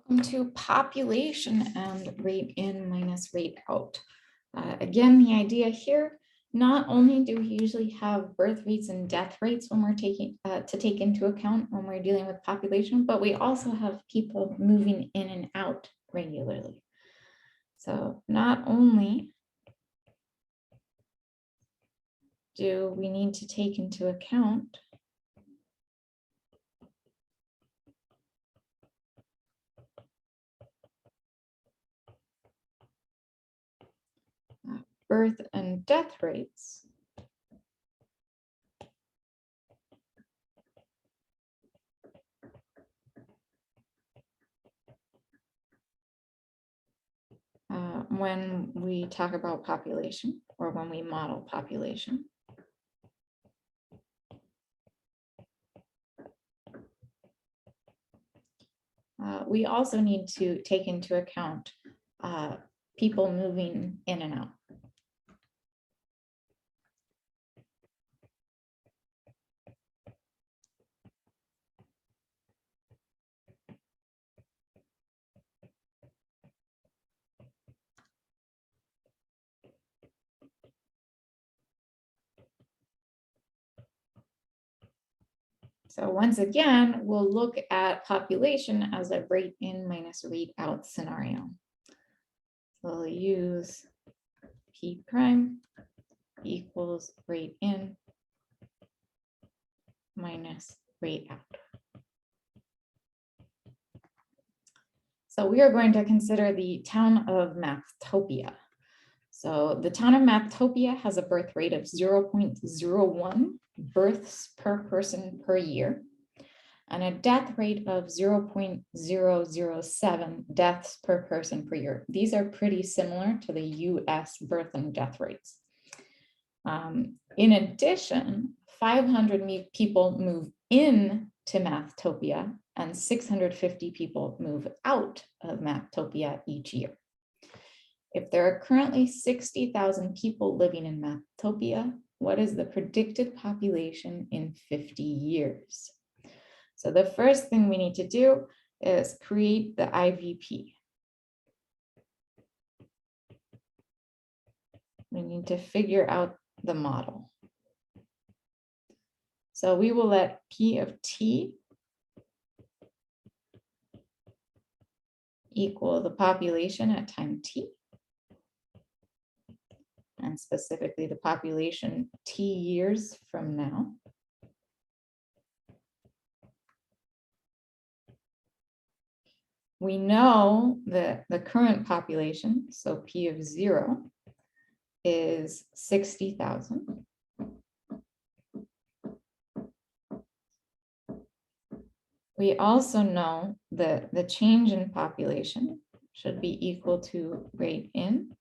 Welcome to population and rate in minus rate out. Again, the idea here, not only do we usually have birth rates and death rates when we're taking to take into account when we're dealing with population, but we also have people moving in and out regularly. So not only do we need to take into account birth and death rates, when we talk about population or when we model population. We also need to take into account people moving in and out. So once again, we'll look at population as a rate in minus rate out scenario. So we'll use P prime equals rate in minus rate out. So we are going to consider the town of Mathtopia. So the town of Mathtopia has a birth rate of 0.01 births per person per year and a death rate of 0.007 deaths per person per year. These are pretty similar to the US birth and death rates. In addition, 500 people move in to Mathtopia and 650 people move out of Mathtopia each year. If there are currently 60,000 people living in Mathtopia, what is the predicted population in 50 years? So the first thing we need to do is create the IVP. We need to figure out the model. So we will let P of T equal the population at time T. And specifically the population T years from now. We know that the current population, so P of 0, is 60,000. We also know that the change in population should be equal to rate in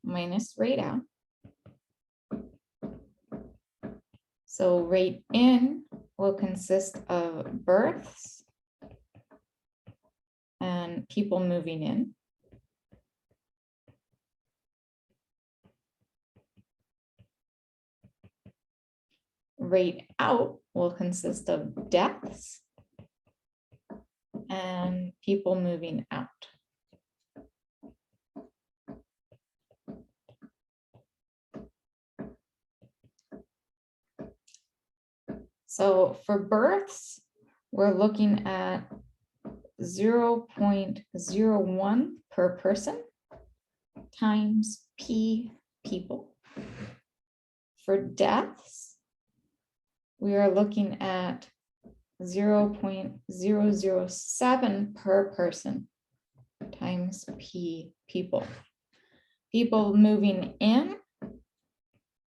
minus rate out. So rate in will consist of births and people moving in. Rate out will consist of deaths and people moving out. So for births, we're looking at 0.01 per person times P people. For deaths, we are looking at 0.007 per person times P people. People moving in,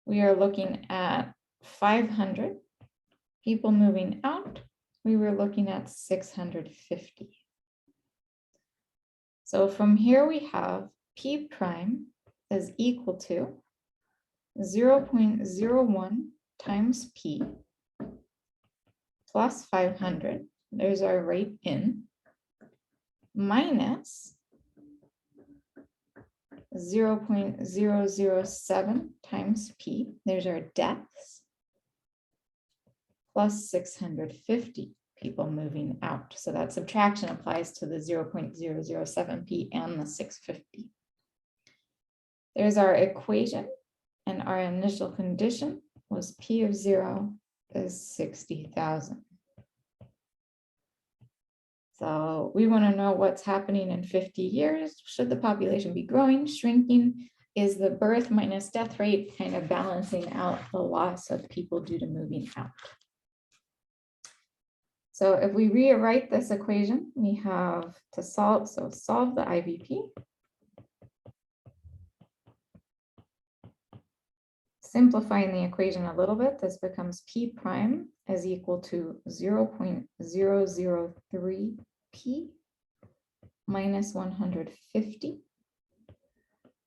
we are looking at 500. People moving out, we were looking at 650. So from here we have P prime is equal to 0.01 times P plus 500, there's our rate in, minus 0.007 times P, there's our deaths, plus 650 people moving out. So that subtraction applies to the 0.007p and the 650. There's our equation, and our initial condition was P of 0 is 60,000. So we want to know what's happening in 50 years. Should the population be growing, shrinking? Is the birth minus death rate kind of balancing out the loss of people due to moving out? So if we rewrite this equation, we have to solve the IVP. Simplifying the equation a little bit, this becomes P prime is equal to 0.003P minus 150,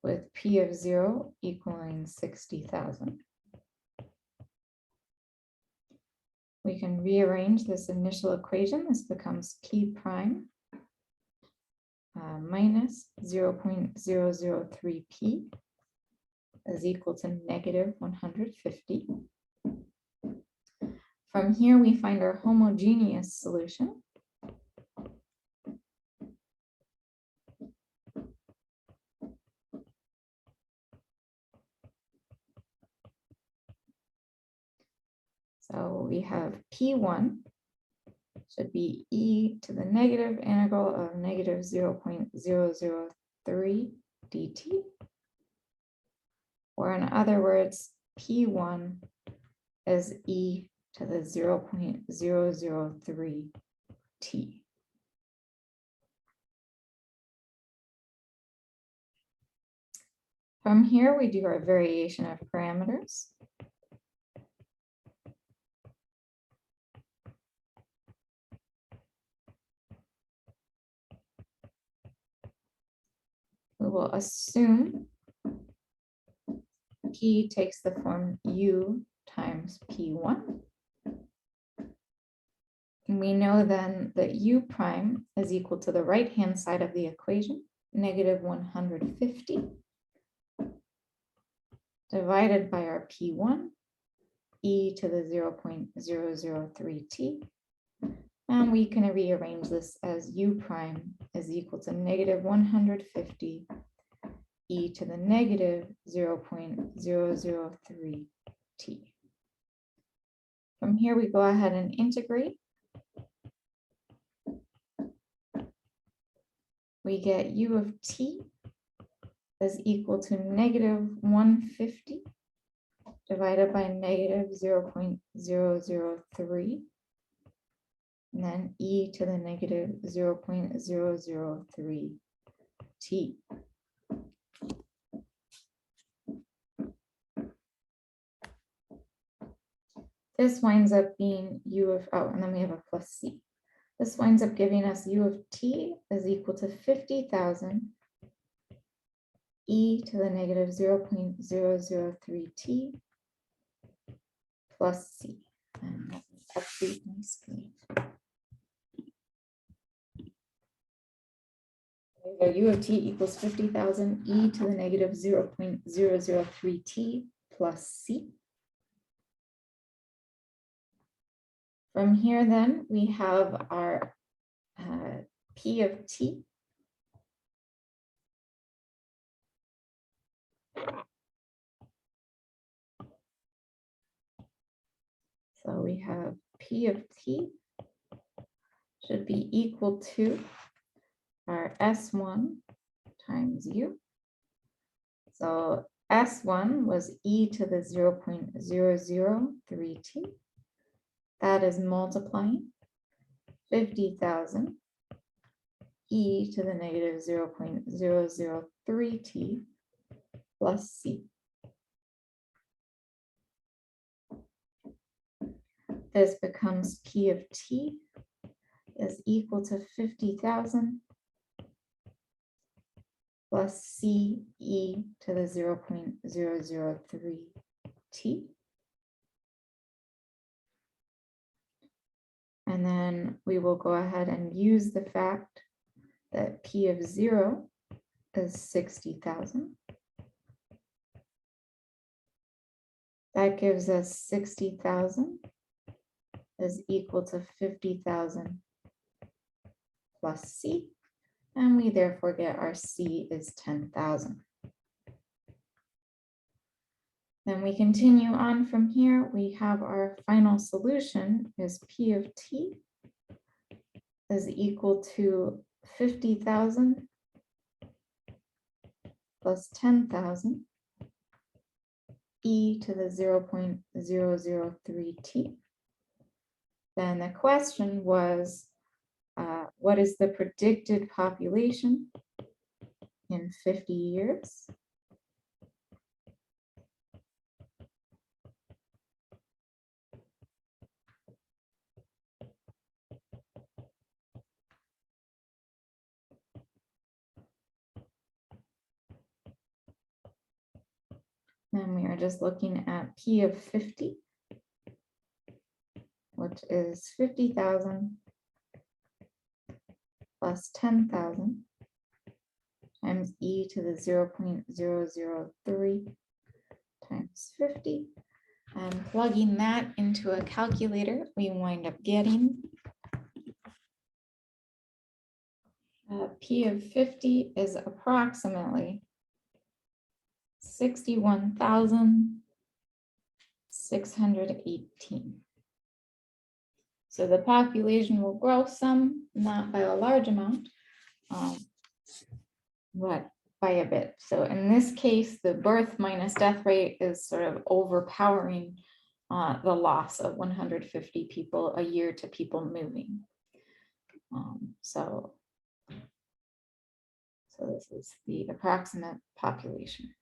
with P of 0 equaling 60,000. We can rearrange this initial equation. This becomes P prime minus 0.003P is equal to negative 150. From here, we find our homogeneous solution. So we have P1 should be e to the negative integral of negative 0.003 dt. Or in other words, P1 is e to the 0.003 t. From here, we do our variation of parameters. We will assume P takes the form U times P1. And we know then that U prime is equal to the right-hand side of the equation, negative 150, divided by our P1, e to the 0.003t. And we can rearrange this as U prime is equal to negative 150 e to the negative 0.003 t. From here, we go ahead and integrate. We get U of t is equal to negative 150 divided by negative 0.003, and then e to the negative 0.003 t. This winds up being U of, and then we have a plus c. This winds up giving us U of t is equal to 50,000 e to the negative 0.003 t plus c. And let me update my screen. U of t equals 50,000 e to the negative 0.003 t plus c. From here, then, we have our P of t. So we have P of t should be equal to our S1 times U. So S1 was e to the 0.003 t. That is multiplying 50,000 e to the negative 0.003 t plus c. This becomes P of t is equal to 50,000 plus c e to the 0.003 t. And then we will go ahead and use the fact that P of 0 is 60,000. That gives us 60,000 is equal to 50,000 plus C, and we therefore get our C is 10,000. Then we continue on from here. We have our final solution is P of T is equal to 50,000 plus 10,000 e to the 0.003t. Then the question was, what is the predicted population in 50 years? Then we are just looking at P of 50, which is 50,000 plus 10,000 times e to the 0.003 times 50. And plugging that into a calculator, we wind up getting P of 50 is approximately 61,618. So the population will grow some, not by a large amount, but by a bit. So in this case, the birth minus death rate is sort of overpowering the loss of 150 people a year to people moving. So this is the approximate population.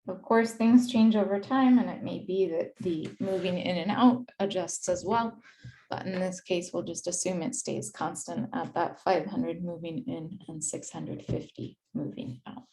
Of course, things change over time, and it may be that the moving in and out adjusts as well. But in this case, we'll just assume it stays constant at that 500 moving in and 650 moving out.